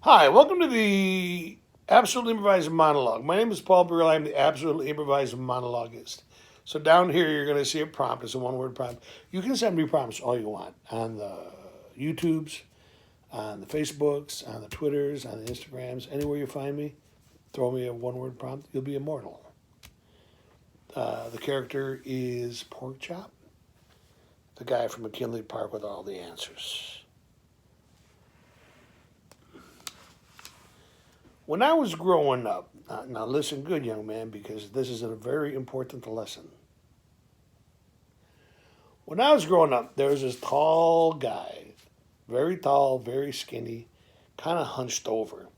Hi, welcome to the Absolutely Improvised Monologue. My name is Paul Burrell. I'm the Absolutely Improvised Monologuist. So down here, you're going to see a prompt. It's a one-word prompt. You can send me prompts all you want on the YouTubes, on the Facebooks, on the Twitters, on the Instagrams, anywhere you find me. Throw me a one-word prompt. You'll be immortal. The character is Pork Chop, the guy from McKinley Park with all the answers. When I was growing up, now listen good, young man, because this is a very important lesson. When I was growing up, there was this tall guy, very tall, very skinny, kind of hunched over.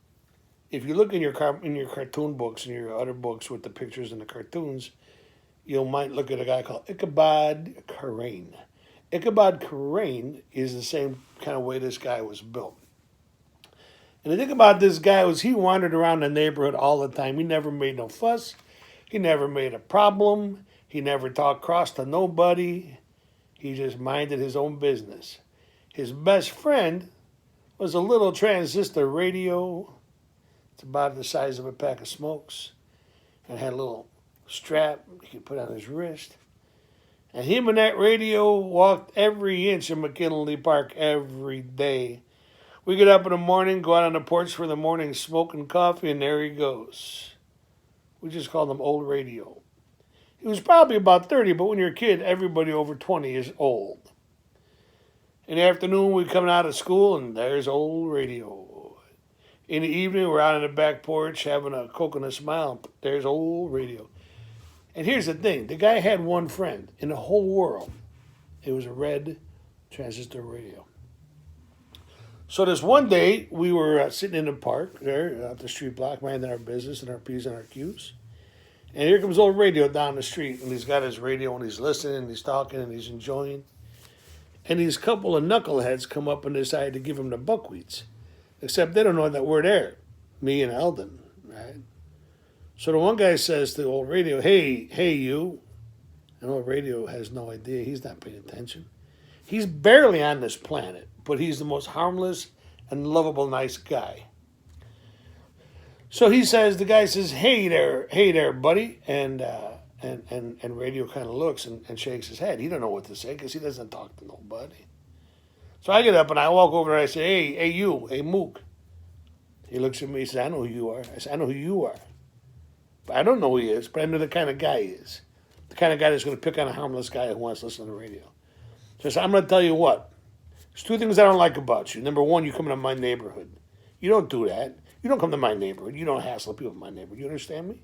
If you look in your cartoon books and your other books with the pictures and the cartoons, you might look at a guy called Ichabod Crane. Ichabod Crane is the same kind of way this guy was built. And the thing about this guy was he wandered around the neighborhood all the time. He never made no fuss. He never made a problem. He never talked cross to nobody. He just minded his own business. His best friend was a little transistor radio. It's about the size of a pack of smokes. And had a little strap he could put on his wrist. And him and that radio walked every inch of McKinley Park every day. We get up in the morning, go out on the porch for the morning, smoking coffee, and there he goes. We just called him Old Radio. He was probably about 30, but when you're a kid, everybody over 20 is old. In the afternoon, we're coming out of school, and there's Old Radio. In the evening, we're out on the back porch having a coconut smile. There's Old Radio. And here's the thing. The guy had one friend in the whole world. It was a red transistor radio. So this one day, we were sitting in the park there at the street block, minding our business and our P's and our Q's. And here comes Old Radio down the street, and he's got his radio, and he's listening, and he's talking, and he's enjoying. And these couple of knuckleheads come up and decide to give him the buckwheats. Except they don't know that we're there, me and Eldon, right? So the one guy says to Old Radio, hey, you. And Old Radio has no idea. He's not paying attention. He's barely on this planet, but he's the most harmless and lovable, nice guy. So the guy says, hey there, buddy. And Radio kind of looks and shakes his head. He don't know what to say because he doesn't talk to nobody. So I get up and I walk over and I say, hey, you, hey, Mook. He looks at me and says, I know who you are. I said, I know who you are. But I don't know who he is, but I know the kind of guy he is. The kind of guy that's going to pick on a harmless guy who wants to listen to the radio. So I said, I'm going to tell you what. There's two things I don't like about you. Number one, you come into my neighborhood. You don't do that. You don't come to my neighborhood. You don't hassle people in my neighborhood. You understand me?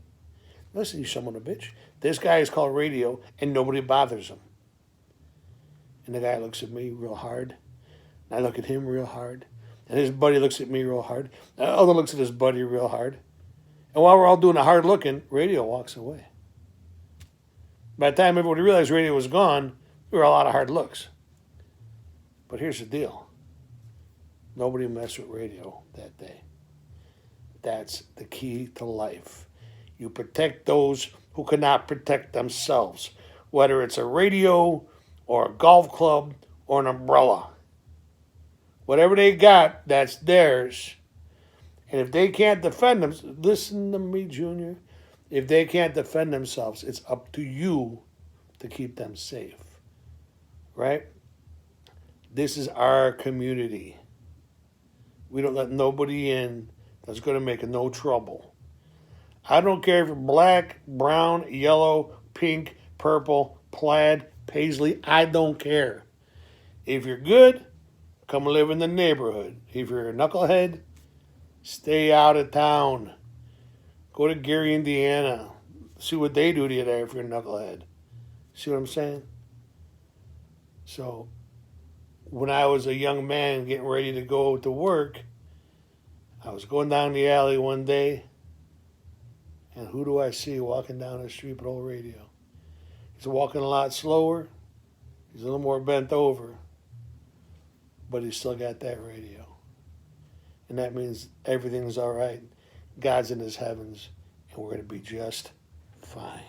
Listen, you son of a bitch. This guy is called Radio, and nobody bothers him. And the guy looks at me real hard. And I look at him real hard. And his buddy looks at me real hard. And the other looks at his buddy real hard. And while we're all doing the hard looking, Radio walks away. By the time everybody realized Radio was gone, we were all out of hard looks. But here's the deal. Nobody messed with Radio that day. That's the key to life. You protect those who cannot protect themselves, whether it's a radio or a golf club or an umbrella. Whatever they got, that's theirs. And if they can't defend themselves, listen to me, Junior. If they can't defend themselves, it's up to you to keep them safe. Right? This is our community. We don't let nobody in that's going to make no trouble. I don't care if you're black, brown, yellow, pink, purple, plaid, paisley. I don't care. If you're good, come live in the neighborhood. If you're a knucklehead, stay out of town. Go to Gary, Indiana. See what they do to you there if you're a knucklehead. See what I'm saying? So, when I was a young man getting ready to go to work, I was going down the alley one day, and who do I see walking down the street with Old Radio? He's walking a lot slower. He's a little more bent over, but he's still got that radio. And that means everything's all right. God's in his heavens, and we're going to be just fine.